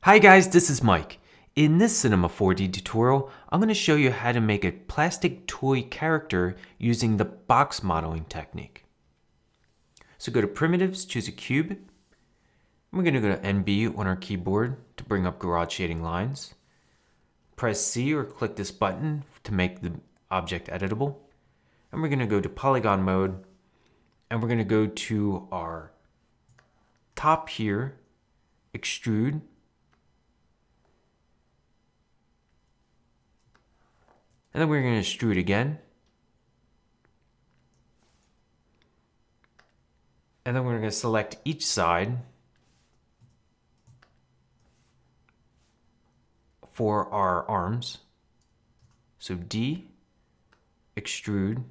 Hi guys, this is Mike. In this Cinema 4D tutorial, I'm going to show you how to make a plastic toy character using the box modeling technique. So go to Primitives, choose a cube. And we're going to go to NB on our keyboard to bring up garage shading lines. Press C or click this button to make the object editable. And we're going to go to polygon mode, and we're going to go to our top here, extrude. And then we're going to extrude again. And then we're going to select each side for our arms. So D, extrude.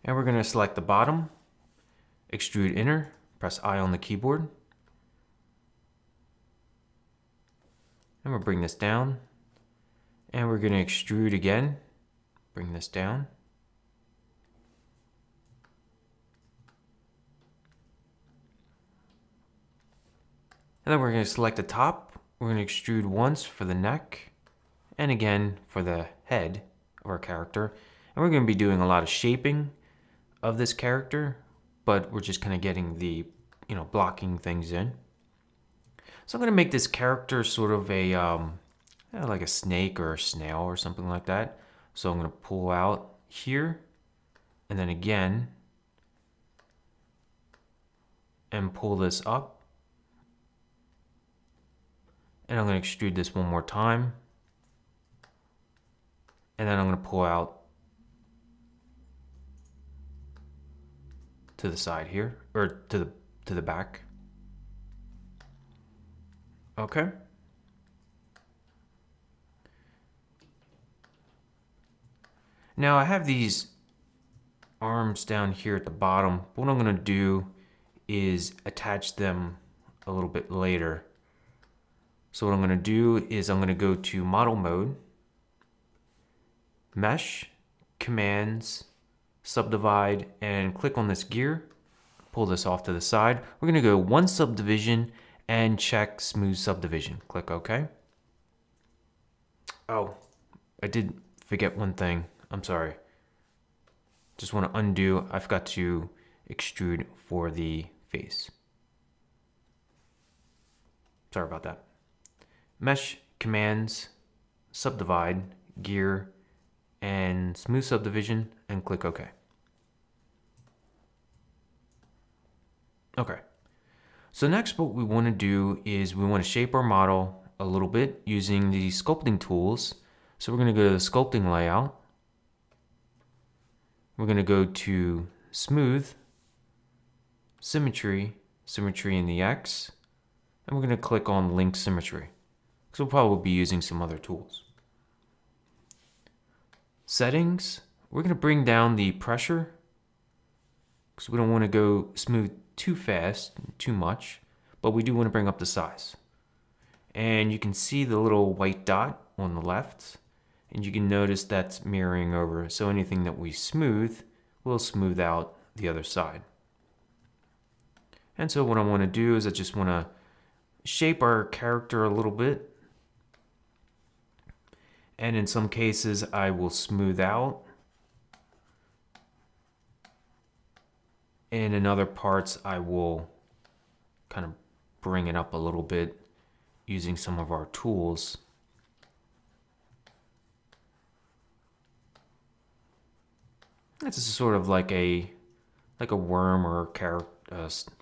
And we're going to select the bottom, extrude inner, press I on the keyboard. And we'll bring this down. And we're going to extrude again, bring this down. And then we're going to select the top. We're going to extrude once for the neck and again for the head of our character. And we're going to be doing a lot of shaping of this character, but we're just kind of getting the, blocking things in. So I'm going to make this character sort of a, like a snake or a snail or something like that. So I'm going to pull out here and then again and pull this up. And I'm going to extrude this one more time. And then I'm going to pull out to the side here, or to the back. Okay. Now I have these arms down here at the bottom. What I'm going to do is attach them a little bit later. So what I'm going to do is I'm going to go to model mode, mesh, commands, subdivide, and click on this gear. Pull this off to the side. We're going to go one subdivision and check smooth subdivision. Click OK. Oh, I did forget one thing. I'm sorry. Just want to undo. I forgot to extrude for the face. Sorry about that. Mesh, commands, subdivide, gear, and smooth subdivision, and click OK. Okay. So next what we want to do is we want to shape our model a little bit using the sculpting tools. So we're going to go to the sculpting layout. We're going to go to smooth, symmetry, symmetry in the X, and we're going to click on link symmetry. So we'll probably be using some other tools. Settings, we're going to bring down the pressure because we don't want to go smooth too fast, too much, but we do want to bring up the size. And you can see the little white dot on the left, and you can notice that's mirroring over. So anything that we smooth will smooth out the other side. And so what I want to do is I just want to shape our character a little bit. And in some cases I will smooth out. And in other parts I will kind of bring it up a little bit using some of our tools. This is sort of like a worm or a sort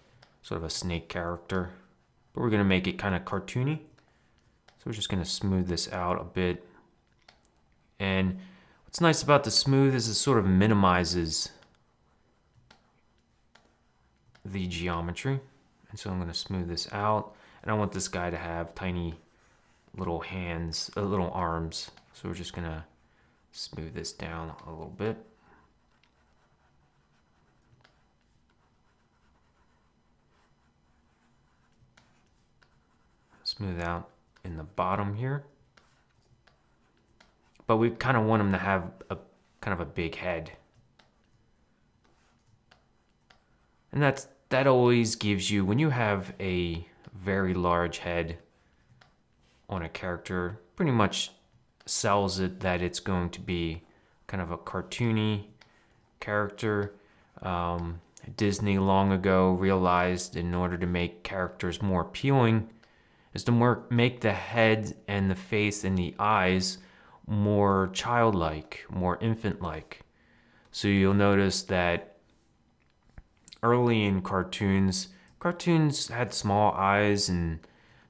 of a snake character, but we're going to make it kind of cartoony. So we're just going to smooth this out a bit. And what's nice about the smooth is it sort of minimizes the geometry. And so I'm going to smooth this out. And I want this guy to have tiny little hands, little arms. So we're just going to smooth this down a little bit. Smooth out in the bottom here. But we kind of want him to have a kind of a big head. And that always gives you, when you have a very large head on a character, pretty much sells it that it's going to be kind of a cartoony character. Disney long ago realized in order to make characters more appealing is to make the head and the face and the eyes more childlike, more infant-like. So you'll notice that early in cartoons had small eyes and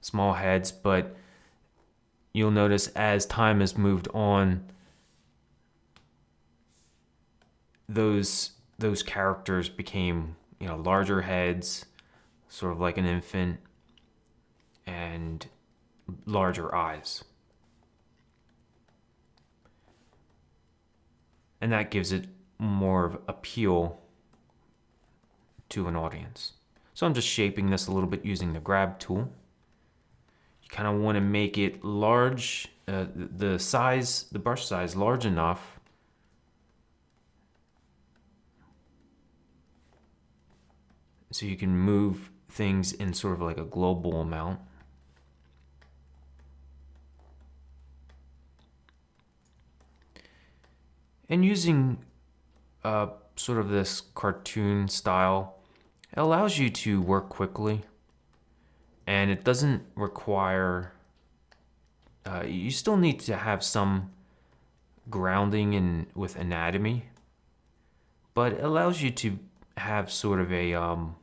small heads, but you'll notice as time has moved on, those characters became, larger heads, sort of like an infant, and larger eyes. And that gives it more of appeal to an audience. So I'm just shaping this a little bit using the grab tool. You kind of want to make it large, the brush size large enough so you can move things in sort of like a global amount. And using sort of this cartoon style, it allows you to work quickly, and it doesn't require, you still need to have some grounding with anatomy, but it allows you to have sort of a, I'm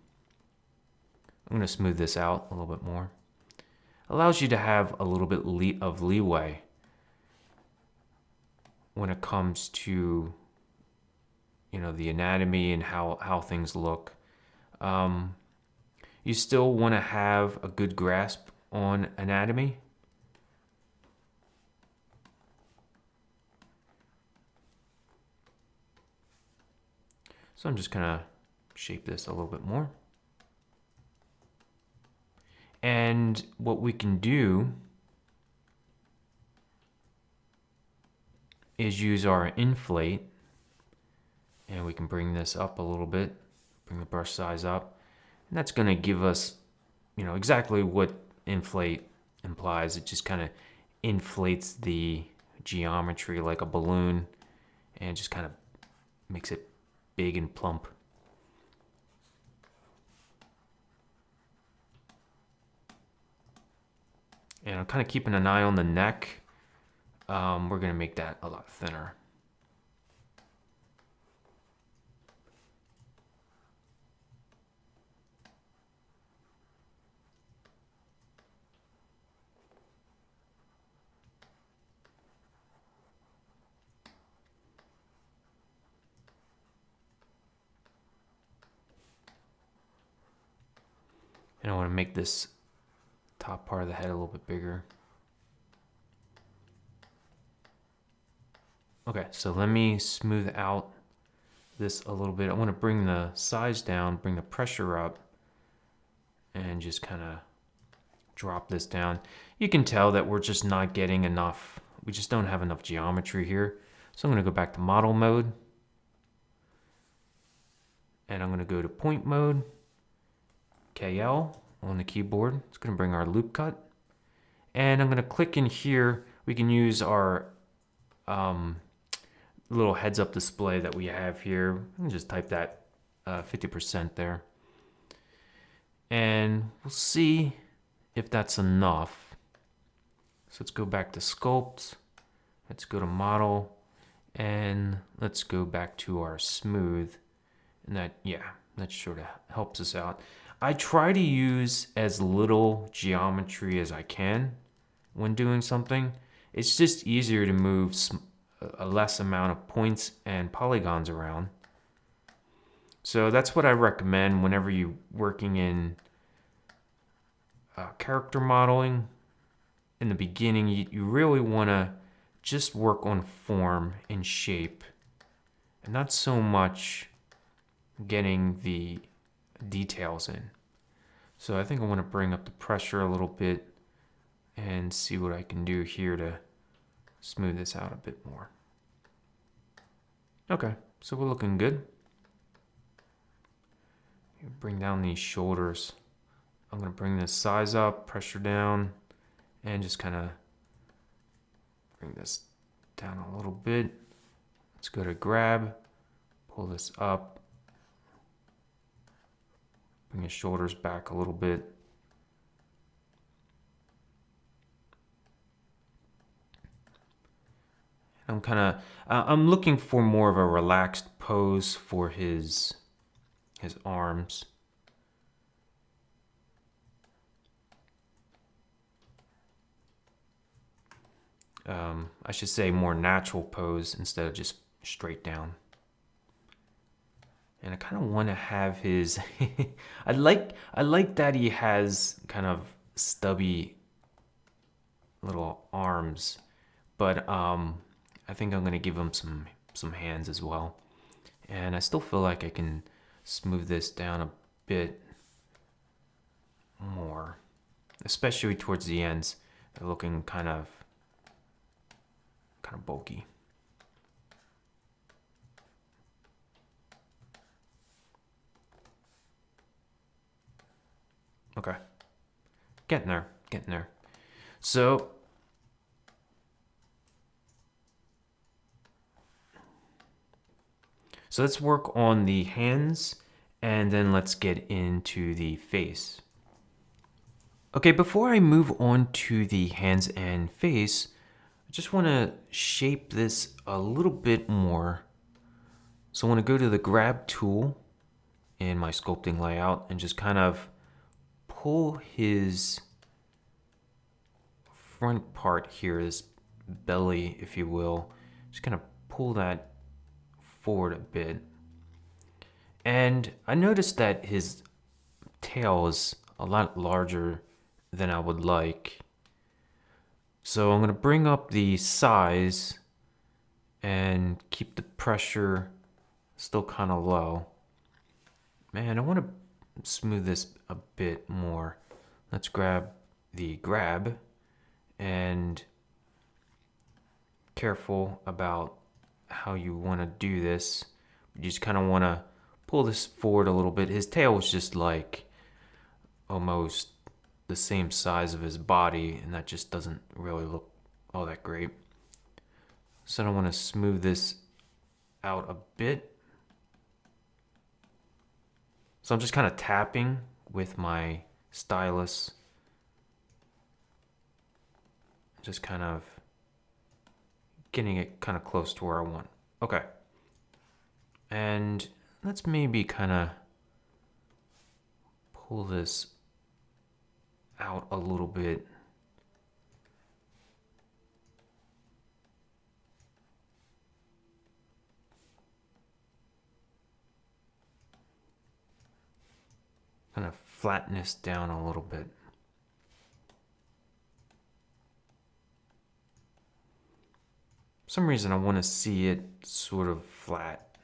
going to smooth this out a little bit more, allows you to have a little bit of leeway when it comes to, the anatomy and how things look. You still want to have a good grasp on anatomy. So I'm just going to shape this a little bit more. And what we can do is use our inflate, and we can bring this up a little bit, bring the brush size up, and that's going to give us, exactly what inflate implies. It just kind of inflates the geometry like a balloon and just kind of makes it big and plump. And I'm kind of keeping an eye on the neck. We're going to make that a lot thinner. And I want to make this top part of the head a little bit bigger. Okay, so let me smooth out this a little bit. I want to bring the size down, bring the pressure up, and just kind of drop this down. You can tell that we're just not getting enough. We just don't have enough geometry here. So I'm going to go back to model mode. And I'm going to go to point mode, KL on the keyboard. It's going to bring our loop cut. And I'm going to click in here. We can use our little heads up display that we have here. I can just type that 50% there. And we'll see if that's enough. So let's go back to sculpt. Let's go to model. And let's go back to our smooth. And that sort of helps us out. I try to use as little geometry as I can when doing something. It's just easier to move a less amount of points and polygons around. So that's what I recommend whenever you're working in character modeling. In the beginning, you really want to just work on form and shape, and not so much getting the details in. So I think I want to bring up the pressure a little bit and see what I can do here to smooth this out a bit more. Okay, so we're looking good. Bring down these shoulders. I'm going to bring this size up, pressure down, and just kind of bring this down a little bit. Let's go to grab, pull this up, bring his shoulders back a little bit. I'm looking for more of a relaxed pose for his arms. I should say more natural pose instead of just straight down. And I kind of want to have his I like that he has kind of stubby little arms, but I think I'm going to give him some hands as well. And I still feel like I can smooth this down a bit more, especially towards the ends. They're looking kind of bulky. Okay, getting there. So let's work on the hands, and then let's get into the face. Okay, before I move on to the hands and face, I just want to shape this a little bit more. So I want to go to the grab tool in my sculpting layout and just kind of pull his front part here, this belly, if you will, just kind of pull that forward a bit. And I noticed that his tail is a lot larger than I would like. So I'm going to bring up the size and keep the pressure still kind of low. Man, I want to smooth this a bit more. Let's grab the grab, and careful about how you want to do this. You just kind of want to pull this forward a little bit. His tail was just like almost the same size of his body, and that just doesn't really look all that great. So I want to smooth this out a bit. So I'm just kind of tapping with my stylus, just kind of getting it kind of close to where I want. Okay. And let's maybe kind of pull this out a little bit. Kind of flatten this down a little bit. For some reason I want to see it sort of flat.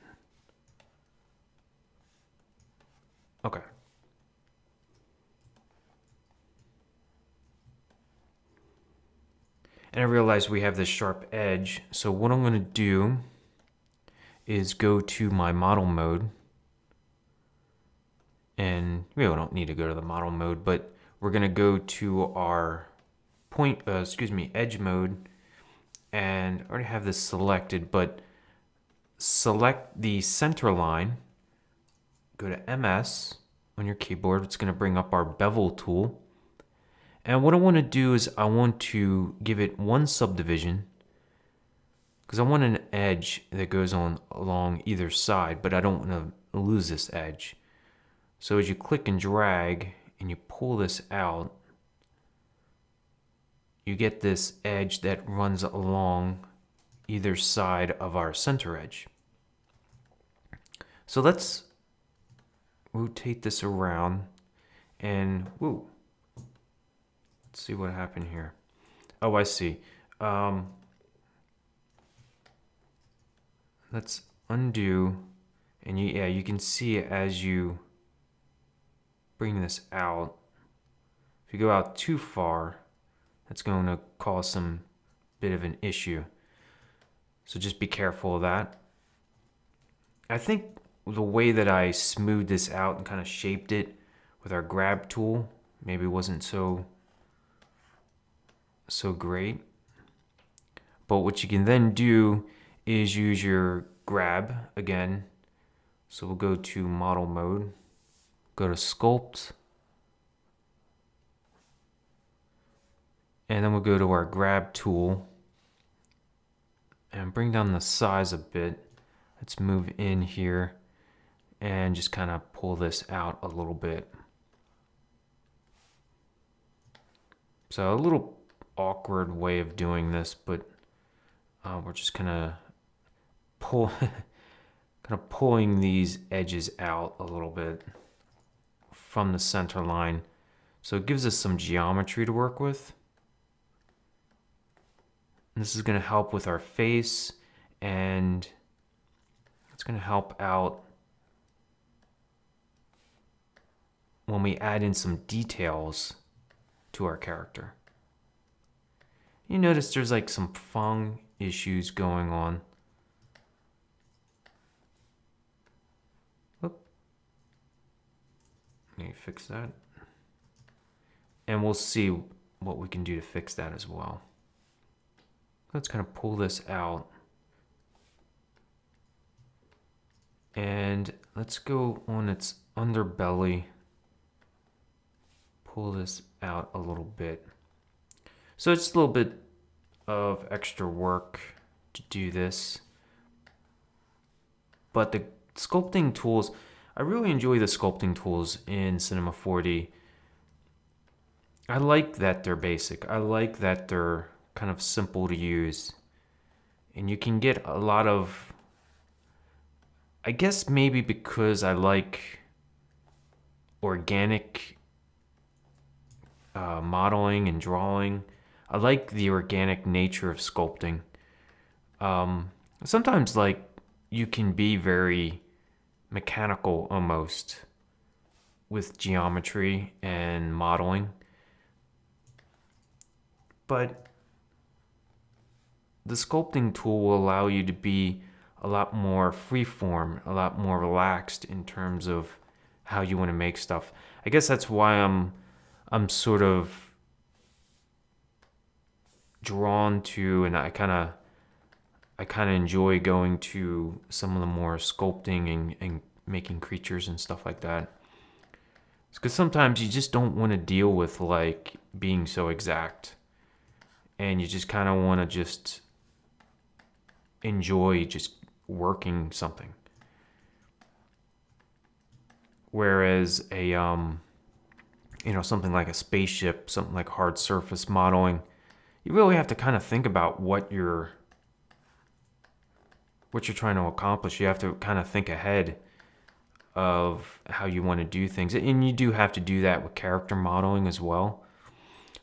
Okay. And I realize we have this sharp edge, so what I'm going to do is go to my model mode. And we really don't need to go to the model mode, but we're going to go to our edge mode. And I already have this selected, but select the center line, go to MS on your keyboard. It's going to bring up our Bevel Tool. And what I want to do is I want to give it one subdivision, because I want an edge that goes on along either side, but I don't want to lose this edge. So as you click and drag and you pull this out, you get this edge that runs along either side of our center edge. So let's rotate this around and whoa. Let's see what happened here. Oh, I see. Let's undo, and you can see as you bring this out, if you go out too far, that's going to cause some bit of an issue. So just be careful of that. I think the way that I smoothed this out and kind of shaped it with our grab tool maybe wasn't so great. But what you can then do is use your grab again. So we'll go to model mode, go to sculpt, and then we'll go to our grab tool and bring down the size a bit. Let's move in here and just kind of pull this out a little bit. So a little awkward way of doing this, but we're just kind of pulling these edges out a little bit from the center line. So it gives us some geometry to work with. And this is going to help with our face, and it's going to help out when we add in some details to our character. You notice there's like some Fung issues going on. Whoop. Let me fix that. And we'll see what we can do to fix that as well. Let's kind of pull this out. And let's go on its underbelly. Pull this out a little bit. So it's a little bit of extra work to do this. But the sculpting tools, I really enjoy the sculpting tools in Cinema 4D. I like that they're basic. I like that they're kind of simple to use. And you can get a lot of, I guess maybe because I like organic modeling and drawing. I like the organic nature of sculpting. Sometimes like you can be very mechanical almost with geometry and modeling. But the sculpting tool will allow you to be a lot more freeform, a lot more relaxed in terms of how you want to make stuff. I guess that's why I'm sort of drawn to, and I kind of enjoy going to some of the more sculpting and making creatures and stuff like that. It's because sometimes you just don't want to deal with like being so exact, and you just kind of want to just enjoy just working something. Whereas a something like a spaceship, something like hard surface modeling, you really have to kind of think about what you're trying to accomplish. You have to kind of think ahead of how you want to do things. And you do have to do that with character modeling as well.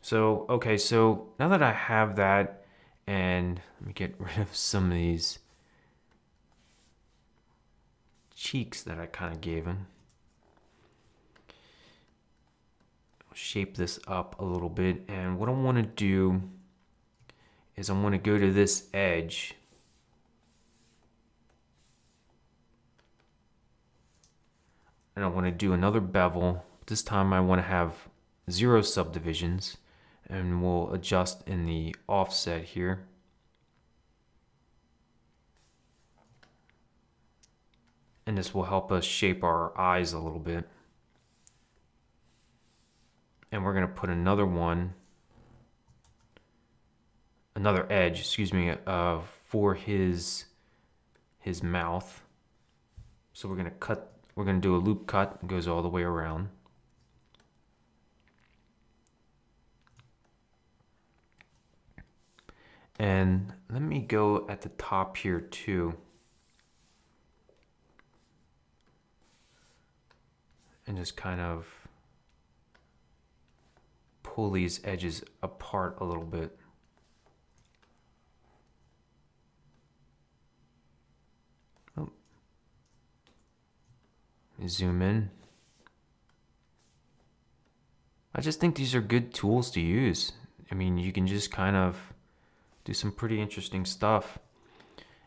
So, okay, so now that I have that, and let me get rid of some of these cheeks that I kind of gave him. Shape this up a little bit, and what I want to do is I want to go to this edge and I want to do another bevel. This time I want to have 0 subdivisions, and we'll adjust in the offset here. And this will help us shape our eyes a little bit. And we're going to put another edge, for his mouth. So we're going to do a loop cut that goes all the way around. And let me go at the top here too. And just kind of pull these edges apart a little bit. Oh. Zoom in. I just think these are good tools to use. I mean, you can just kind of do some pretty interesting stuff.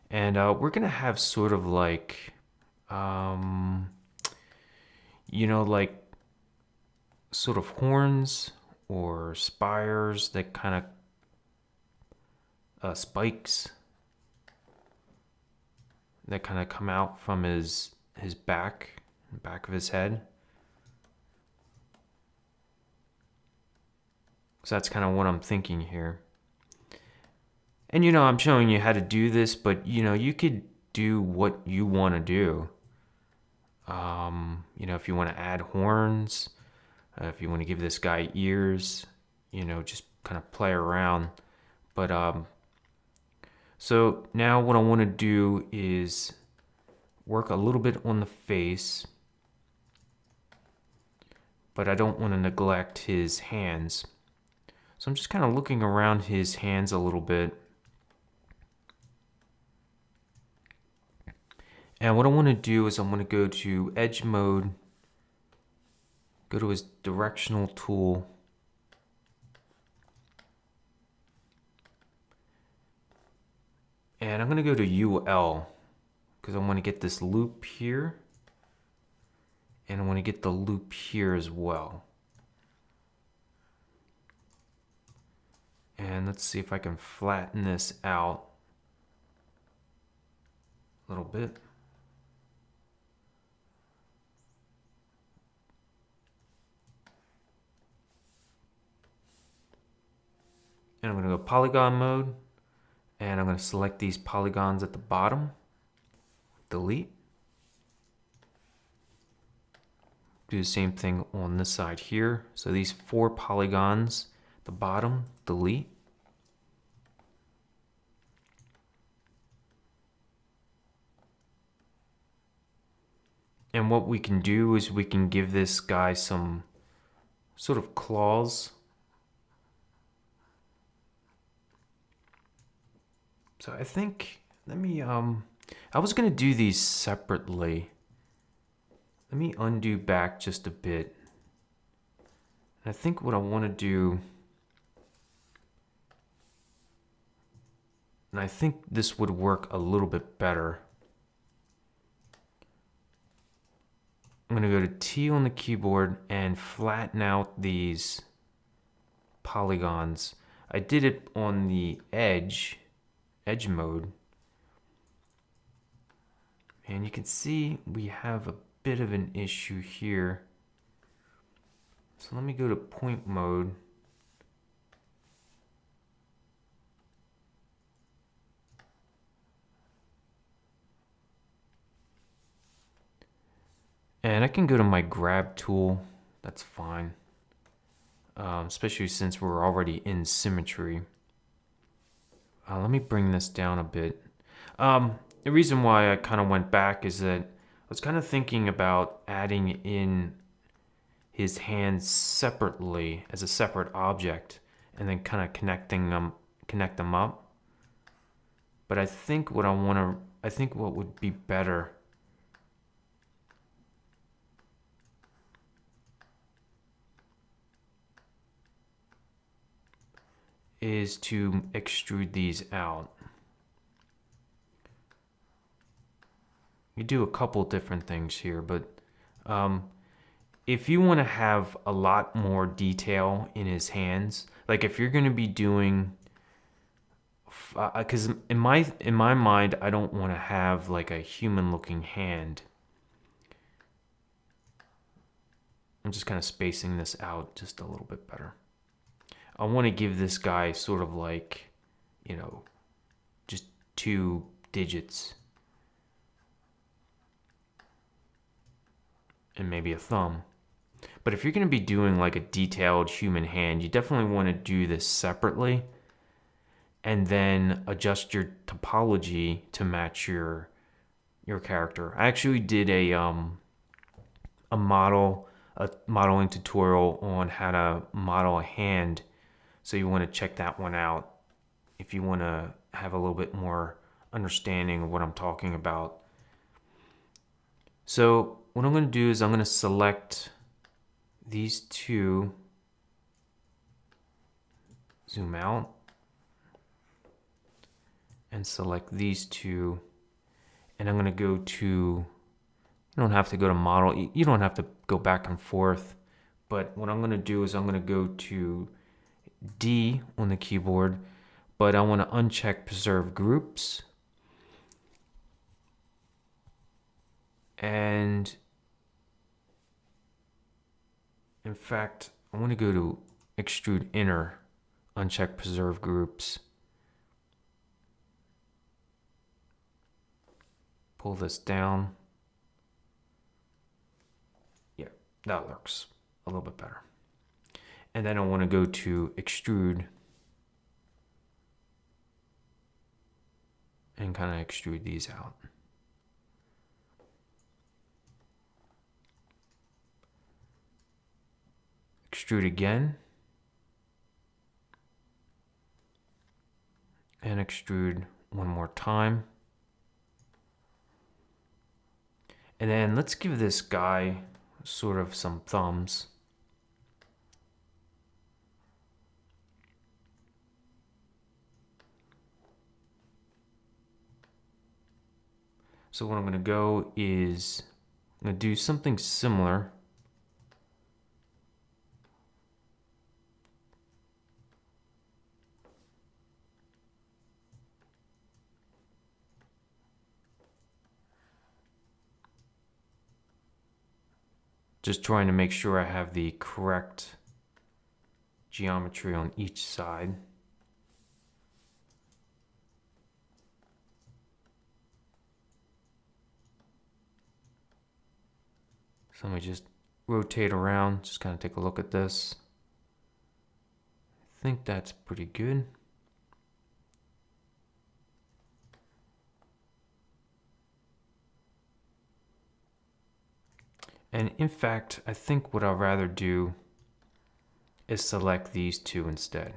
And we're going to have sort of like you know, like sort of horns or spires that kind of spikes that kind of come out from his back of his head. So that's kind of what I'm thinking here. And you know, I'm showing you how to do this, but you know, you could do what you want to do. You know, if you want to add horns, if you want to give this guy ears, you know, just kind of play around. But so now what I want to do is work a little bit on the face, but I don't want to neglect his hands. So I'm just kind of looking around his hands a little bit. And what I want to do is I'm going to go to Edge Mode, go to his Directional tool, and I'm going to go to UL because I want to get this loop here, and I want to get the loop here as well. And let's see if I can flatten this out a little bit. And I'm going to go polygon mode, and I'm going to select these polygons at the bottom, delete. Do the same thing on this side here. So these 4 polygons at the bottom, delete. And what we can do is we can give this guy some sort of claws. So I think, let me, I was gonna do these separately. Let me undo back just a bit. And I think what I wanna do, and I think this would work a little bit better. I'm gonna go to T on the keyboard and flatten out these polygons. I did it on the edge mode. And you can see we have a bit of an issue here. So let me go to point mode. And I can go to my grab tool, that's fine. Especially since we're already in Symmetry. Let me bring this down a bit. The reason why I kind of went back is that I was kind of thinking about adding in his hands separately as a separate object and then kind of connect them up. But I think what what would be better is to extrude these out. You do a couple different things here, but if you want to have a lot more detail in his hands, like if you're going to be doing, because in my mind, I don't want to have like a human-looking hand. I'm just kind of spacing this out just a little bit better. I want to give this guy sort of like, you know, just 2 digits. And maybe a thumb. But if you're going to be doing like a detailed human hand, you definitely want to do this separately and then adjust your topology to match your character. I actually did a modeling tutorial on how to model a hand. So you want to check that one out if you want to have a little bit more understanding of what I'm talking about. So what I'm going to do is I'm going to select these 2, zoom out, and select these 2, and I'm going to go to You don't have to go to model. You don't have to go back and forth. But what I'm going to do is I'm going to go to D on the keyboard, but I want to uncheck preserve groups. And in fact, I want to go to extrude inner, uncheck preserve groups. Pull this down. Yeah, that looks a little bit better. And then I want to go to extrude and kind of extrude these out. Extrude again. And extrude one more time. And then let's give this guy sort of some thumbs. So what I'm going to go is I'm going to do something similar. Just trying to make sure I have the correct geometry on each side. So let me just rotate around, just kind of take a look at this. I think that's pretty good. And in fact, I think what I'd rather do is select these two instead.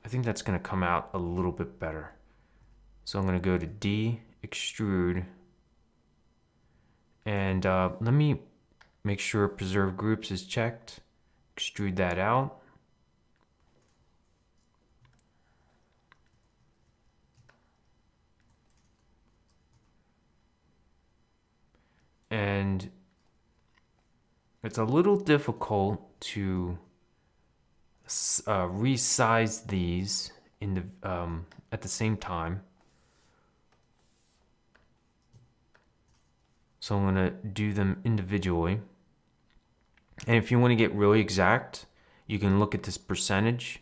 I think that's going to come out a little bit better. So I'm going to go to D, extrude, and let me make sure preserve groups is checked. Extrude that out. And it's a little difficult to resize these in the at the same time. So I'm going to do them individually. And if you want to get really exact, you can look at this percentage.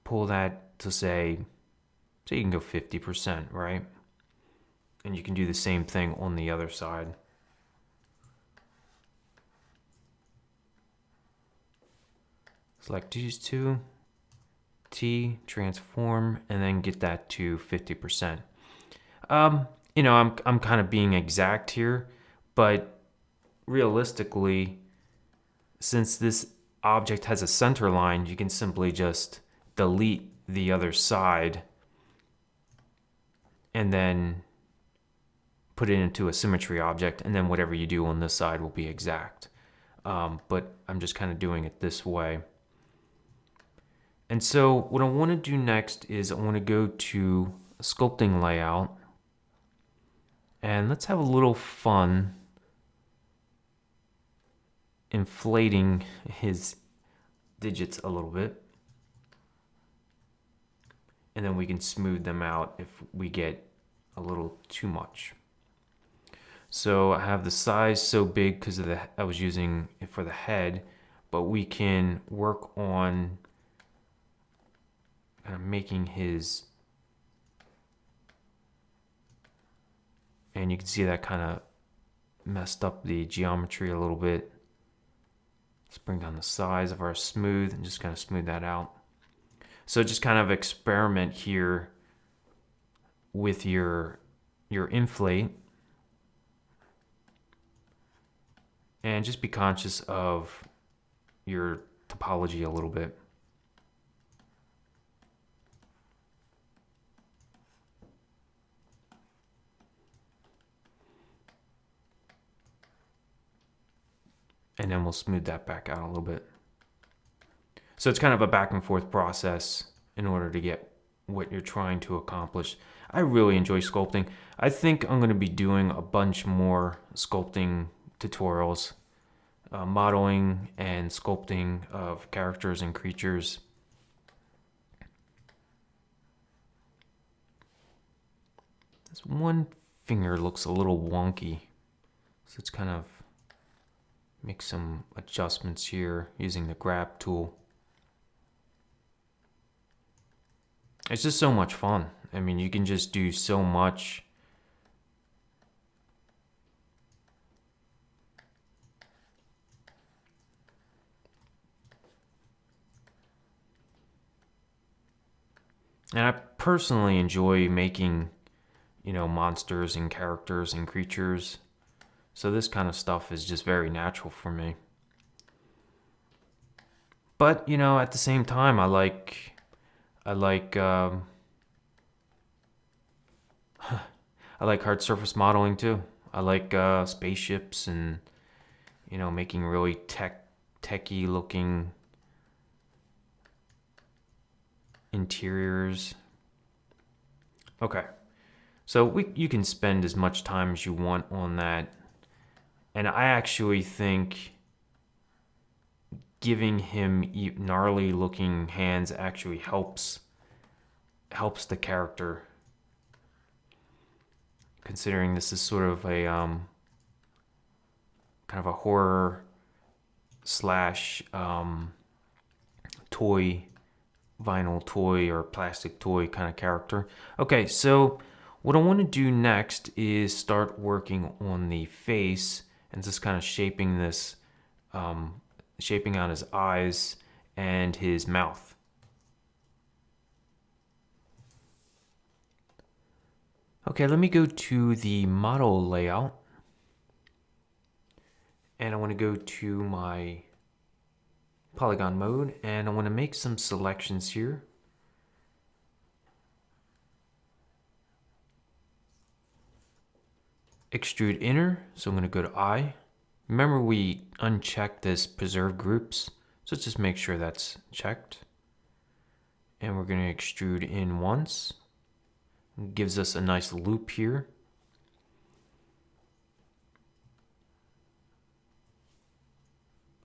Pull that to say you can go 50%, right? And you can do the same thing on the other side. Select these two, T, transform, and then get that to 50%. You know, I'm kind of being exact here, but realistically, since this object has a center line, you can simply just delete the other side and then put it into a symmetry object, and then whatever you do on this side will be exact. But I'm just kind of doing it this way. And so what I want to do next is I want to go to Sculpting Layout, and let's have a little fun inflating his digits a little bit. And then we can smooth them out if we get a little too much. So I have the size so big because of I was using it for the head, but we can work on kind of making his, and you can see that kind of messed up the geometry a little bit. Let's bring down the size of our smooth and just kind of smooth that out. So just kind of experiment here with your inflate, and just be conscious of your topology a little bit. And then we'll smooth that back out a little bit. So it's kind of a back and forth process in order to get what you're trying to accomplish. I really enjoy sculpting. I think I'm going to be doing a bunch more sculpting tutorials, modeling and sculpting of characters and creatures. This one finger looks a little wonky, so let's kind of make some adjustments here using the grab tool. It's just so much fun. I mean, you can just do so much. And I personally enjoy making, monsters and characters and creatures. So this kind of stuff is just very natural for me. But, at the same time, I like I like hard surface modeling too. I like spaceships and making really techy looking interiors. Okay, so you can spend as much time as you want on that, and I actually think giving him gnarly looking hands actually helps the character, considering this is sort of a kind of a horror slash toy, vinyl toy or plastic toy kind of character. Okay, so what I want to do next is start working on the face and just kind of shaping this, shaping out his eyes and his mouth. Okay, let me go to the model layout, and I want to go to my polygon mode, and I want to make some selections here. Extrude inner, so I'm going to go to eye. Remember, we unchecked this preserve groups, so let's just make sure that's checked. And we're going to extrude in once. It gives us a nice loop here.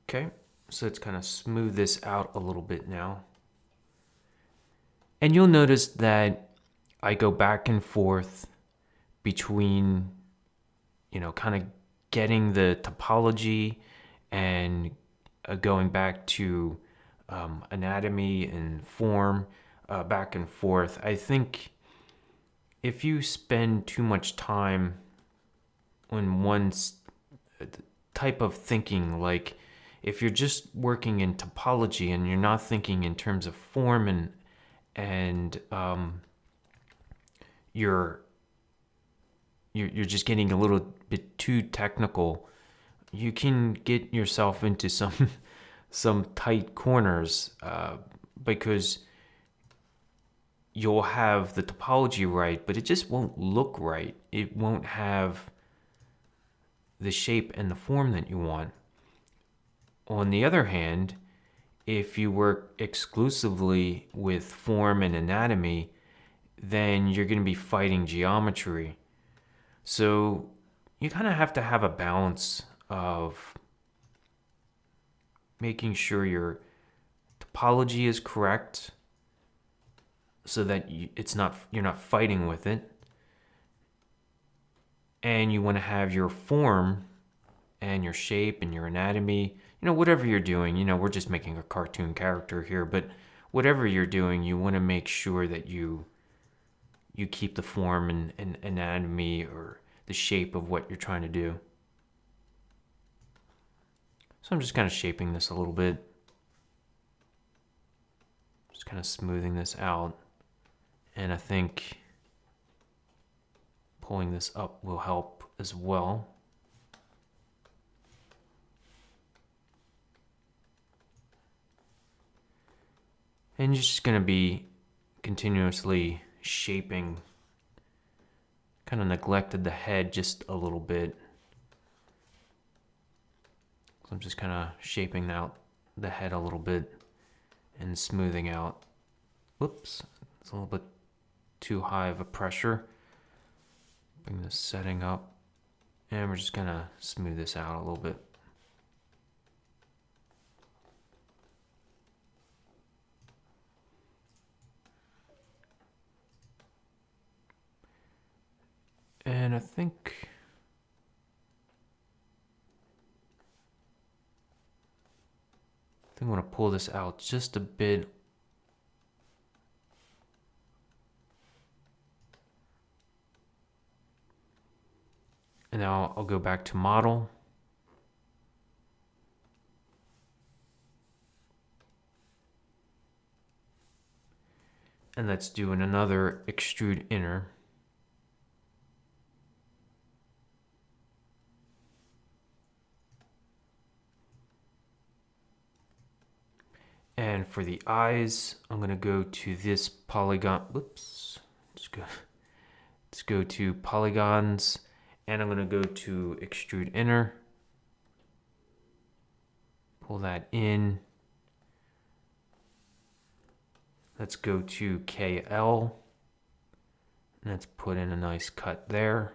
Okay, so let's kind of smooth this out a little bit now. And you'll notice that I go back and forth between, kind of getting the topology and going back to anatomy and form, back and forth. I think if you spend too much time on one type of thinking, like if you're just working in topology and you're not thinking in terms of form and you're just getting a little bit too technical, you can get yourself into some tight corners, because you'll have the topology right, but it just won't look right. It won't have the shape and the form that you want. On the other hand, if you work exclusively with form and anatomy, then you're going to be fighting geometry. So you kind of have to have a balance of making sure your topology is correct, so that you're not fighting with it, and you want to have your form and your shape and your anatomy, whatever you're doing. We're just making a cartoon character here, but whatever you're doing, you want to make sure that you keep the form and anatomy or the shape of what you're trying to do. So I'm just kind of shaping this a little bit, just kind of smoothing this out. And I think pulling this up will help as well. And you're just going to be continuously shaping. Kind of neglected the head just a little bit. So I'm just kind of shaping out the head a little bit and smoothing out. Whoops, it's a little bit too high of a pressure. Bring the setting up, and we're just gonna smooth this out a little bit. And I think I'm gonna pull this out just a bit. And now I'll go back to model. And let's do another extrude inner. And for the eyes, I'm gonna go to this polygon. Whoops. Let's go to polygons, and I'm gonna go to extrude inner. Pull that in. Let's go to KL. And let's put in a nice cut there.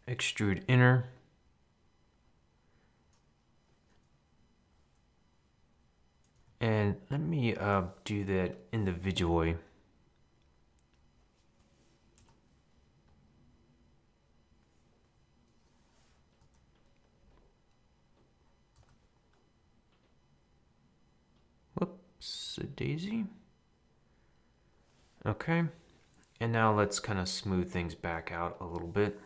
Extrude inner. And let me do that individually. Whoops, a daisy. Okay, and now let's kind of smooth things back out a little bit.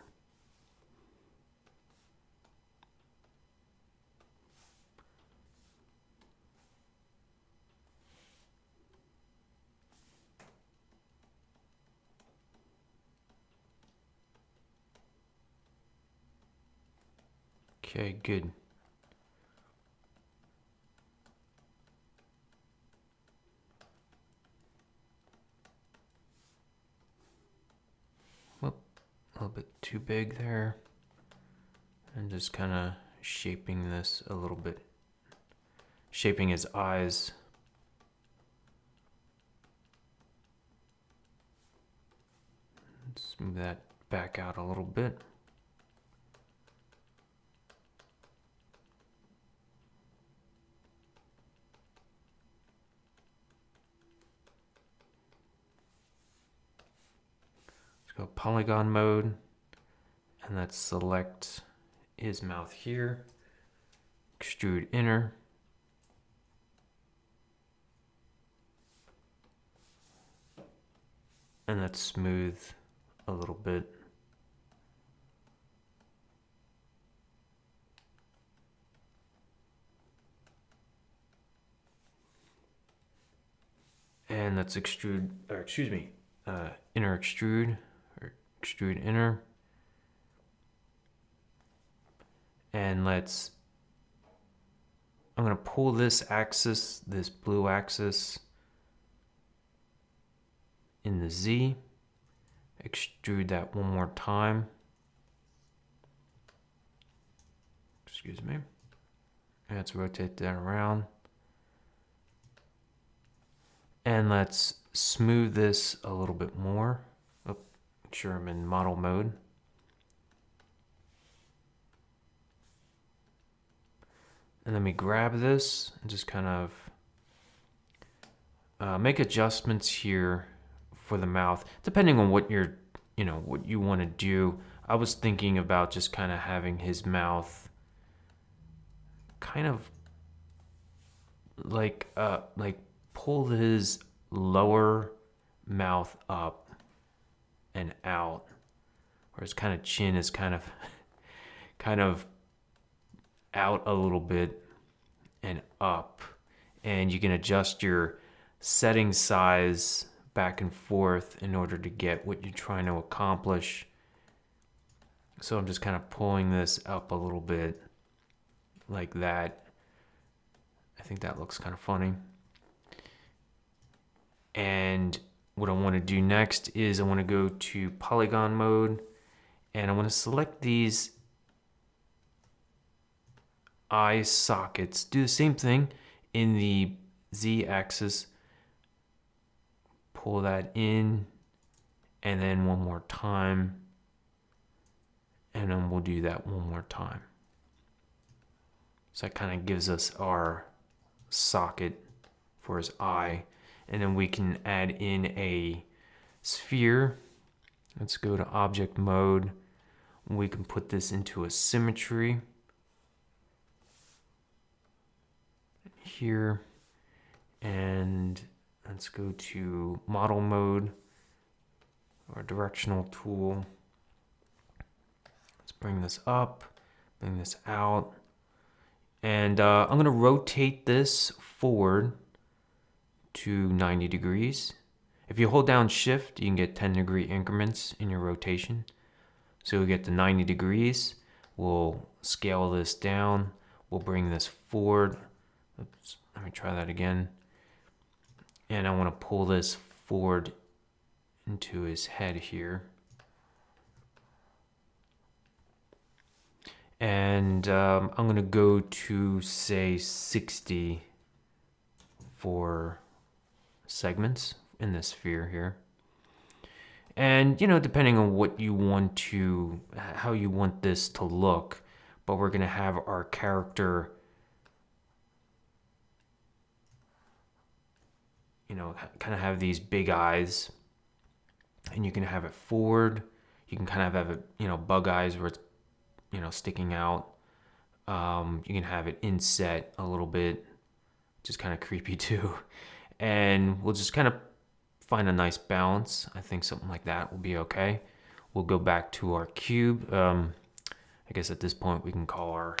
Okay, good. Whoop, a little bit too big there. And just kind of shaping this a little bit. Shaping his eyes. Let's move that back out a little bit. Go polygon mode, and let's select his mouth here, extrude inner, and let's smooth a little bit. And let's extrude, or excuse me, inner extrude. Extrude inner, and I'm going to pull this axis, this blue axis, in the Z, extrude that one more time, excuse me, and let's rotate that around, and let's smooth this a little bit more. Make sure I'm in model mode. And let me grab this and just kind of make adjustments here for the mouth, depending on what what you want to do. I was thinking about just kind of having his mouth kind of like pull his lower mouth up and out, whereas kind of chin is kind of out a little bit and up, and you can adjust your setting size back and forth in order to get what you're trying to accomplish. So I'm just kind of pulling this up a little bit like that. I think that looks kind of funny. And what I want to do next is I want to go to polygon mode, and I want to select these eye sockets. Do the same thing in the Z-axis. Pull that in, and then one more time, and then we'll do that one more time. So that kind of gives us our socket for his eye, and then we can add in a sphere. Let's go to object mode. We can put this into a symmetry here, and let's go to model mode or directional tool. Let's bring this up, bring this out, and I'm going to rotate this forward to 90 degrees. If you hold down shift, you can get 10-degree increments in your rotation. So we get to 90 degrees. We'll scale this down. We'll bring this forward. Oops, let me try that again. And I want to pull this forward into his head here. And I'm going to go to, say, 60 for segments in this sphere here. And, you know, depending on what you want to, how you want this to look, but we're going to have our character, you know, kind of have these big eyes, and you can have it forward. You can kind of have it, you know, bug eyes where it's, you know, sticking out. You can have it inset a little bit, just kind of creepy too. And we'll just kind of find a nice balance. I think something like that will be okay. We'll go back to our cube. I guess at this point we can call our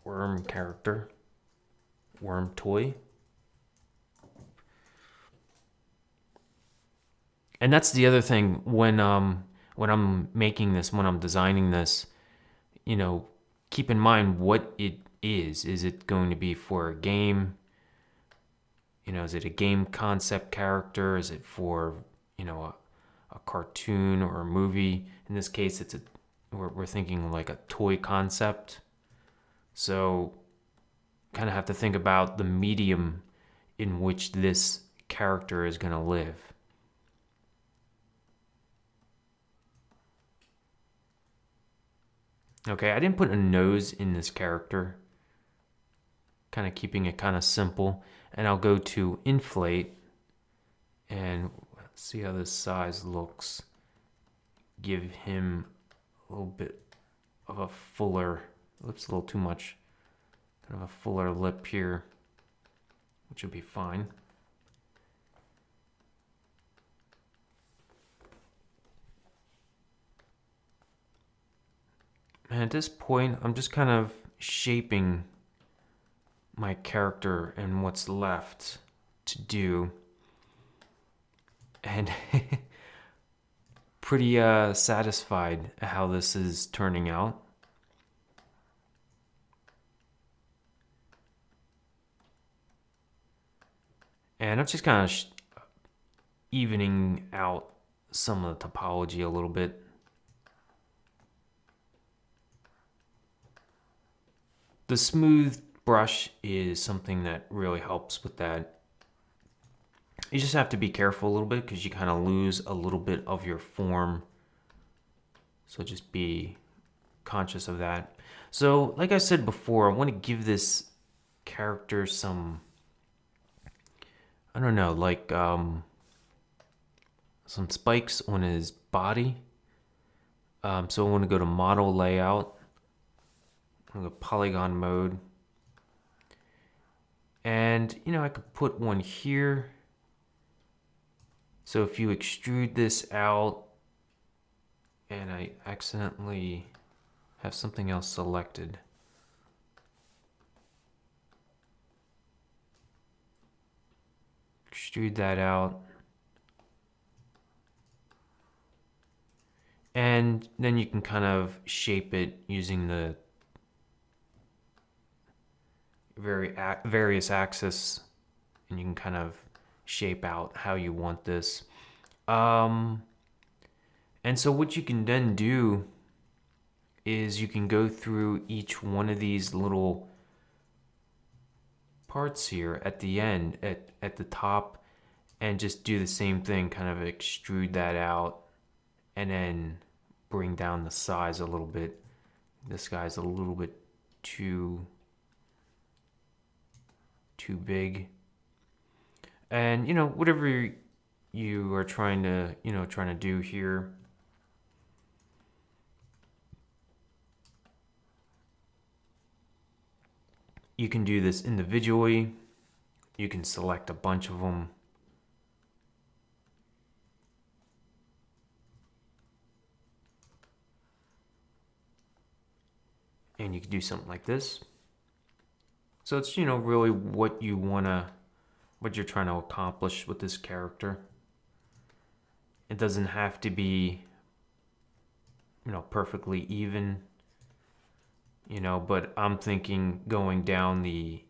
worm character worm toy. And that's the other thing when I'm making this, when I'm designing this, you know, keep in mind what it is. Is it going to be for a game? You know, is it a game concept character? Is it for, you know, a cartoon or a movie? In this case, we're thinking like a toy concept. So kind of have to think about the medium in which this character is going to live. Okay, I didn't put a nose in this character. Kind of keeping it kind of simple. And I'll go to inflate and see how this size looks. Give him a little bit of a fuller, looks a little too much, kind of a fuller lip here, which would be fine. And at this point, I'm just kind of shaping my character and what's left to do. And pretty satisfied how this is turning out. And I'm just kind of evening out some of the topology a little bit. The smooth brush is something that really helps with that. You just have to be careful a little bit because you kind of lose a little bit of your form. So just be conscious of that. So like I said before, I want to give this character some, I don't know, like some spikes on his body. So I want to go to model layout. I'm going to go polygon mode. And, you know, I could put one here. So if you extrude this out and I accidentally have something else selected. Extrude that out. And then you can kind of shape it using the various axes, and you can kind of shape out how you want this. And so what you can then do is you can go through each one of these little parts here at the end, at the top, and just do the same thing, kind of extrude that out and then bring down the size a little bit. This guy's a little bit too big. And whatever you are trying to do here. You can do this individually. You can select a bunch of them. And you can do something like this. So it's, really what you're trying to accomplish with this character. It doesn't have to be, perfectly even, but I'm thinking going down the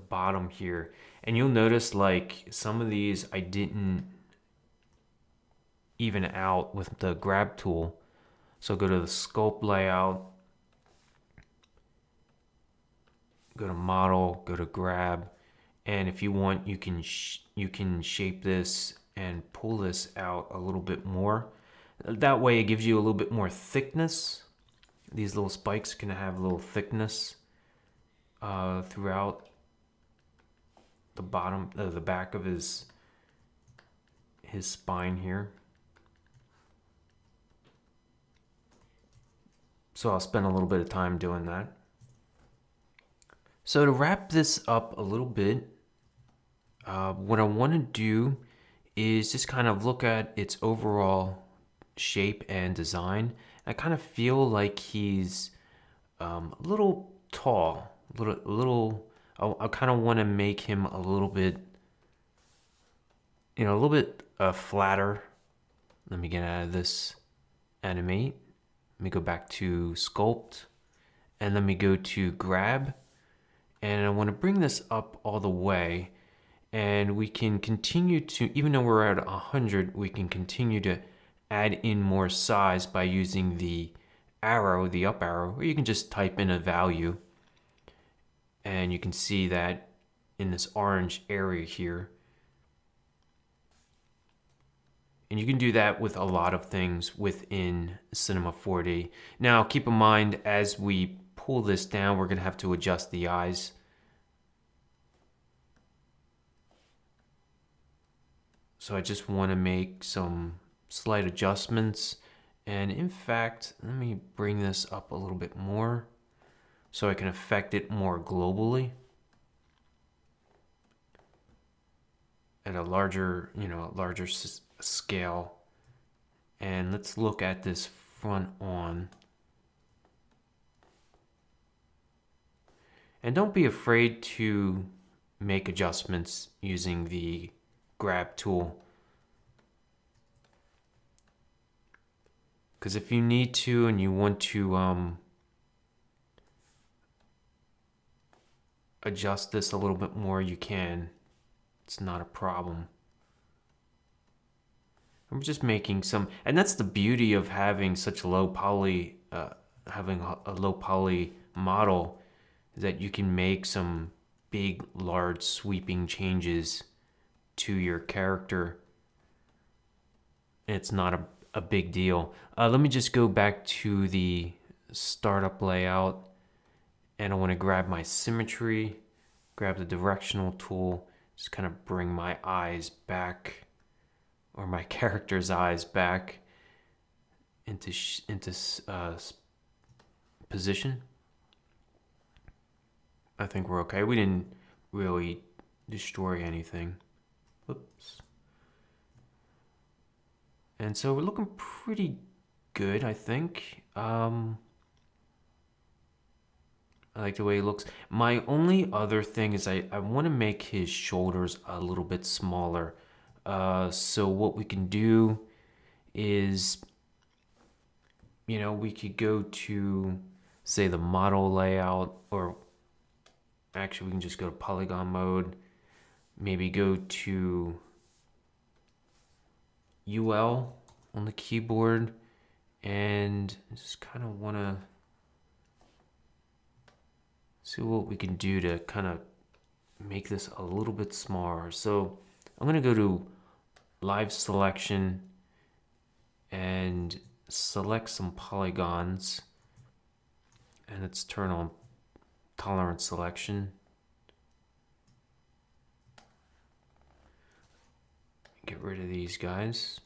bottom here. And you'll notice like some of these I didn't even out with the grab tool. So go to the sculpt layout, go to model, go to grab, and if you want, you can shape this and pull this out a little bit more. That way it gives you a little bit more thickness. These little spikes can have a little thickness throughout the bottom, the back of his spine here. So I'll spend a little bit of time doing that. So to wrap this up a little bit, what I want to do is just kind of look at its overall shape and design. I kind of feel like he's a little tall, I kind of want to make him a little bit, flatter. Let me get out of this animate. Let me go back to sculpt, and let me go to grab. And I want to bring this up all the way, and we can continue to, even though we're at 100, we can continue to add in more size by using the arrow, the up arrow, or you can just type in a value. And you can see that in this orange area here. And you can do that with a lot of things within Cinema 4D. Now, keep in mind, as we pull this down, we're going to have to adjust the eyes. So I just want to make some slight adjustments. And in fact, let me bring this up a little bit more so I can affect it more globally at a larger, scale. And let's look at this front on. And don't be afraid to make adjustments using the grab tool. Because if you need to and you want to adjust this a little bit more, you can. It's not a problem. I'm just making some, and that's the beauty of having such low poly, having a low poly model, is that you can make some big, large, sweeping changes to your character. It's not a big deal. Let me just go back to the startup layout, and I want to grab my symmetry, grab the directional tool, just kind of bring my eyes back, or my character's eyes back into position. I think we're okay. We didn't really destroy anything. Oops. And so we're looking pretty good, I think. I like the way he looks. My only other thing is I want to make his shoulders a little bit smaller. So what we can do is, we could go to, say, the model layout, or actually we can just go to polygon mode, maybe go to UL on the keyboard and just kind of want to see what we can do to kind of make this a little bit smaller. So I'm going to go to Live Selection and select some polygons, and let's turn on Tolerance Selection. Get rid of these guys.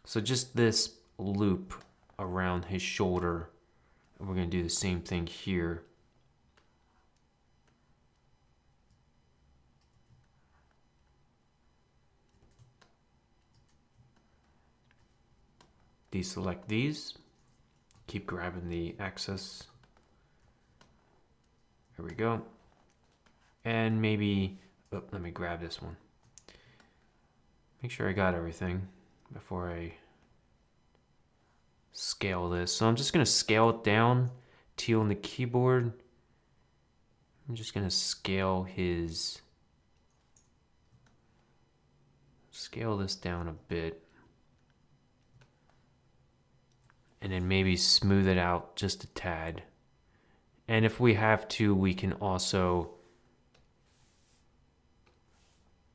So just this loop around his shoulder, and we're going to do the same thing here. Deselect these, keep grabbing the axis. There we go. And maybe, oh, let me grab this one. Make sure I got everything before I scale this. So I'm just going to scale it down, T on the keyboard. I'm just going to scale this down a bit. And then maybe smooth it out just a tad. And if we have to, we can also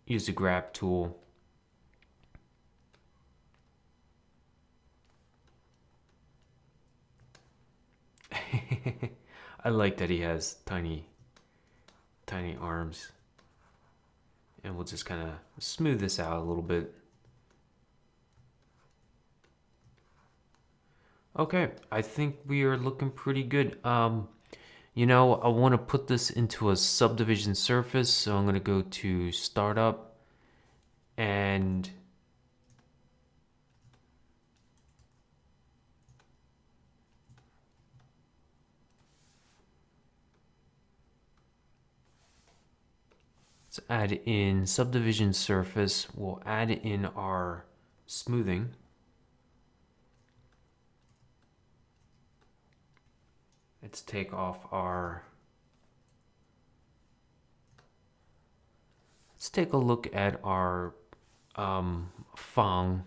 use the grab tool. I like that he has tiny arms. And we'll just kind of smooth this out a little bit. Okay, I think we are looking pretty good. You know, I want to put this into a subdivision surface, so I'm going to go to Startup and let's add in Subdivision Surface. We'll add in our smoothing. Let's take off our, let's take a look at our Fong.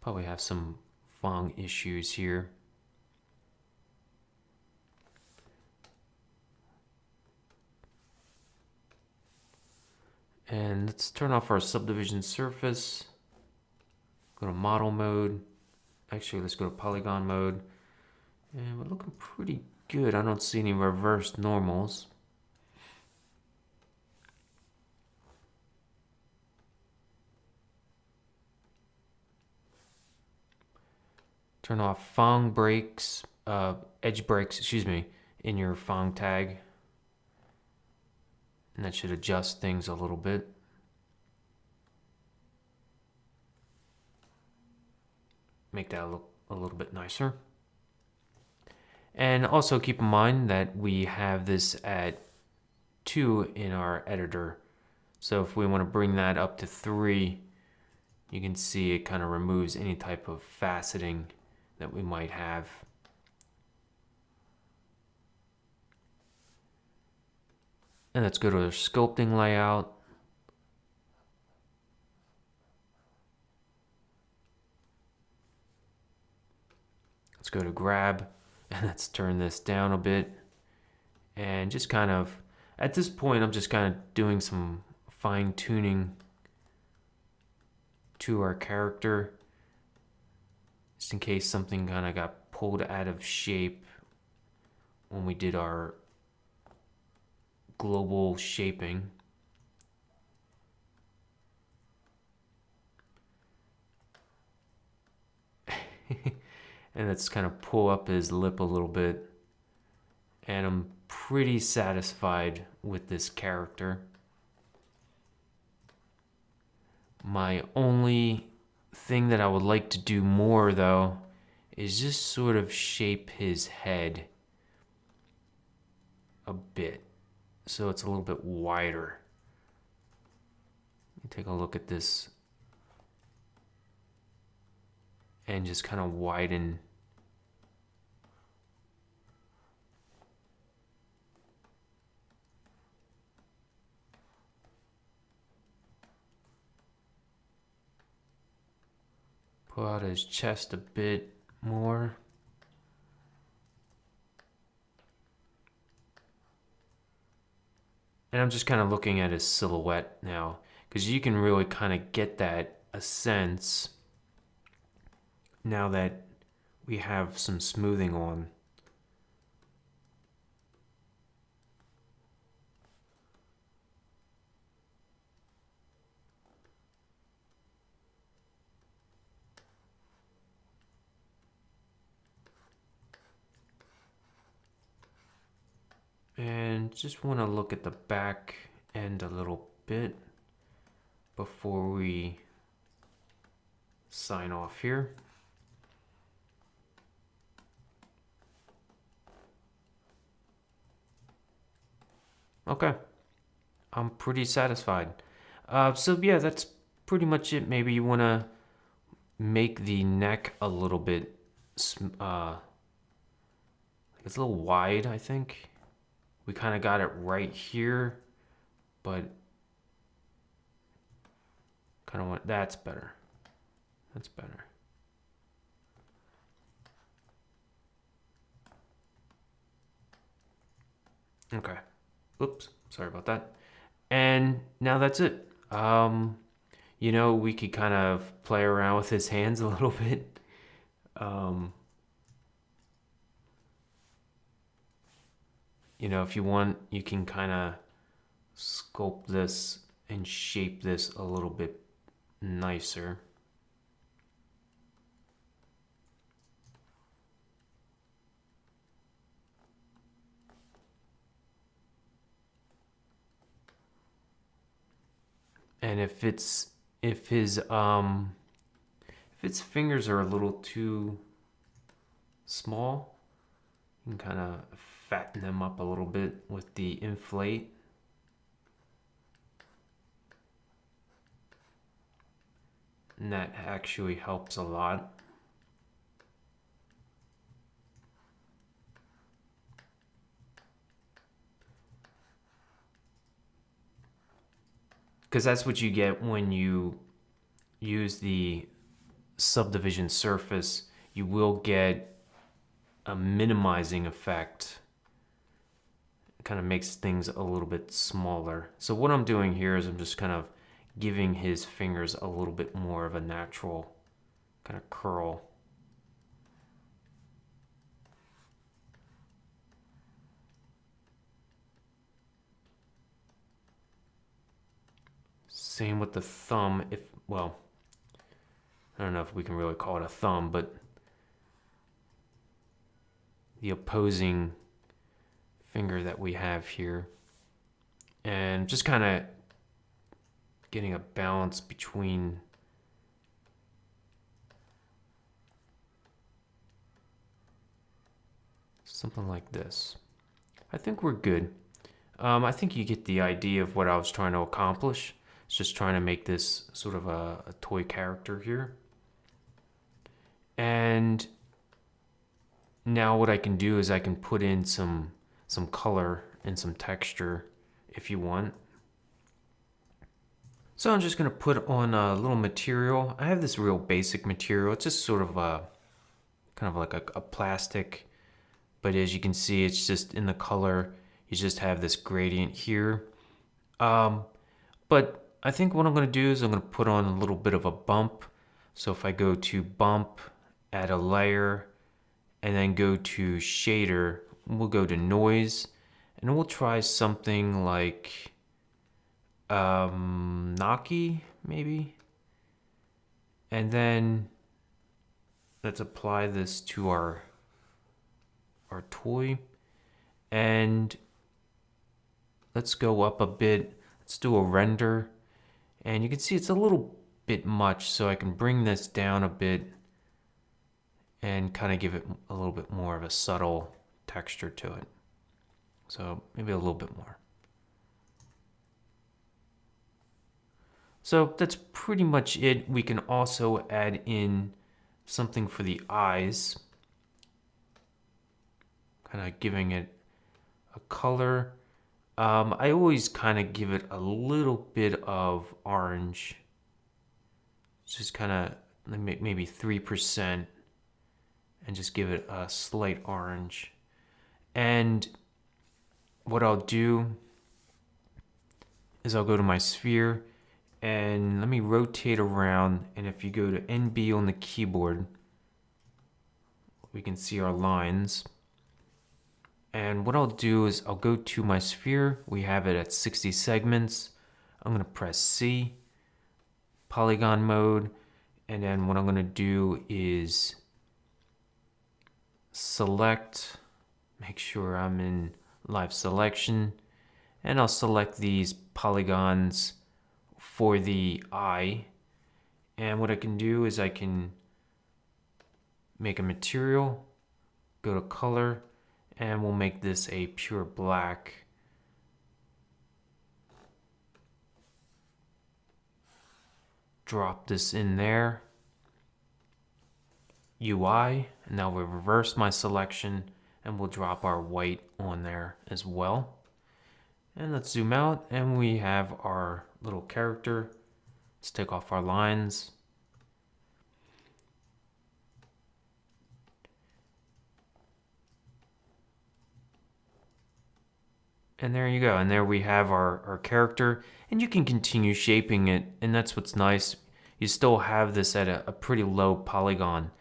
Probably have some Fong issues here. And let's turn off our subdivision surface. Go to model mode. Actually, let's go to polygon mode. And we're looking pretty good. I don't see any reverse normals. Turn off Fong breaks, edge breaks, excuse me, in your Fong tag. And that should adjust things a little bit. Make that look a little bit nicer. And also keep in mind that we have this at 2 in our editor. So if we want to bring that up to 3, you can see it kind of removes any type of faceting that we might have. And let's go to our Sculpting Layout. Let's go to Grab, and let's turn this down a bit. And just kind of, at this point, I'm just kind of doing some fine tuning to our character, just in case something kind of got pulled out of shape when we did our global shaping. And let's kind of pull up his lip a little bit. And I'm pretty satisfied with this character. My only thing that I would like to do more, though, is just sort of shape his head a bit so it's a little bit wider. Let me take a look at this and just kind of widen Pull out his chest a bit more. And I'm just kind of looking at his silhouette now, because you can really kind of get a sense now that we have some smoothing on. And just want to look at the back end a little bit before we sign off here. Okay, I'm pretty satisfied. So yeah, that's pretty much it. Maybe you want to make the neck a little bit, it's a little wide, I think. We kind of got it right here, but kind of want, that's better. That's better. Okay. Oops, sorry about that. And now that's it. You know, we could kind of play around with his hands a little bit. You know, if you want, you can kind of sculpt this and shape this a little bit nicer. And if his fingers are a little too small, you can kind of fatten them up a little bit with the inflate. And that actually helps a lot. Because that's what you get when you use the subdivision surface. You will get a minimizing effect. It kind of makes things a little bit smaller. So what I'm doing here is I'm just kind of giving his fingers a little bit more of a natural kind of curl. Same with the thumb. Well, I don't know if we can really call it a thumb, but the opposing finger that we have here. And just kind of getting a balance between something like this. I think we're good. I think you get the idea of what I was trying to accomplish. It's just trying to make this sort of a toy character here. And now what I can do is I can put in some color and some texture if you want. So I'm just going to put on a little material. I have this real basic material. It's just sort of kind of like a plastic, but as you can see, it's just in the color. You just have this gradient here. But I think what I'm going to do is I'm going to put on a little bit of a bump. So if I go to bump, add a layer, and then go to shader, we'll go to noise, and we'll try something like Naki, maybe. And then let's apply this to our toy, and let's go up a bit. Let's do a render, and you can see it's a little bit much, so I can bring this down a bit and kind of give it a little bit more of a subtle texture to it. So maybe a little bit more. So that's pretty much it. We can also add in something for the eyes, kind of giving it a color. I always kind of give it a little bit of orange, just kind of maybe 3%, and just give it a slight orange. And what I'll do is I'll go to my sphere and let me rotate around, and if you go to NB on the keyboard, we can see our lines. And what I'll do is I'll go to my sphere. We have it at 60 segments. I'm going to press C, polygon mode, and then what I'm going to do is select, make sure I'm in live selection, and I'll select these polygons for the eye. And what I can do is I can make a material, go to color, and we'll make this a pure black. Drop this in there. UI, and now we'll reverse my selection and we'll drop our white on there as well. And let's zoom out and we have our little character. Let's take off our lines. And there you go. And there we have our character, and you can continue shaping it. And that's what's nice. You still have this at a pretty low polygon.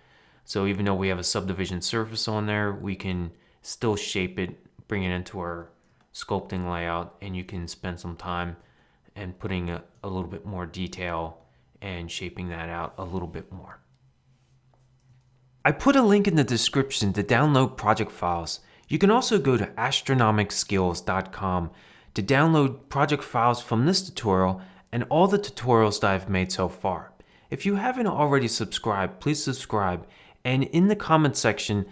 So even though we have a subdivision surface on there, we can still shape it, bring it into our sculpting layout, and you can spend some time and putting a little bit more detail and shaping that out a little bit more. I put a link in the description to download project files. You can also go to astronomicskills.com to download project files from this tutorial and all the tutorials that I've made so far. If you haven't already subscribed, please subscribe, and in the comment section,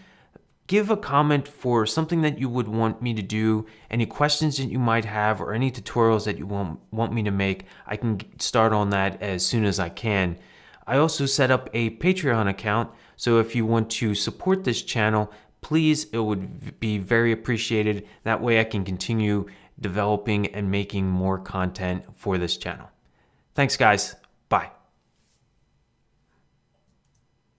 give a comment for something that you would want me to do, any questions that you might have, or any tutorials that you want me to make. I can start on that as soon as I can. I also set up a Patreon account, so if you want to support this channel, please, it would be very appreciated. That way I can continue developing and making more content for this channel. Thanks guys, bye.